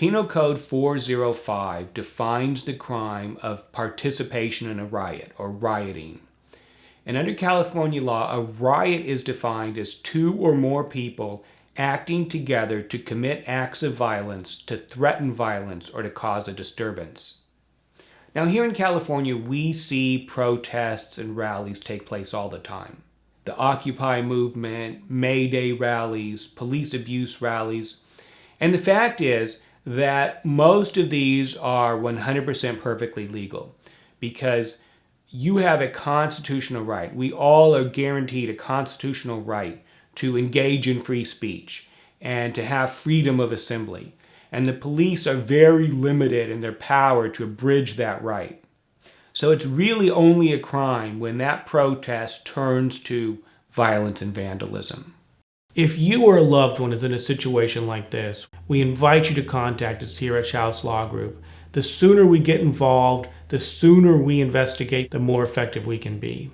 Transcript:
Penal Code 405 defines the crime of participation in a riot or rioting. And under California law, a riot is defined as two or more people acting together to commit acts of violence, to threaten violence, or to cause a disturbance. Now here in California, we see protests and rallies take place all the time. The Occupy movement, May Day rallies, police abuse rallies. And the fact is that most of these are 100% perfectly legal because you have a constitutional right. We all are guaranteed a constitutional right to engage in free speech and to have freedom of assembly. And the police are very limited in their power to abridge that right. So it's really only a crime when that protest turns to violence and vandalism. If you or a loved one is in a situation like this, we invite you to contact us here at Shouse Law Group. The sooner we get involved, the sooner we investigate, the more effective we can be.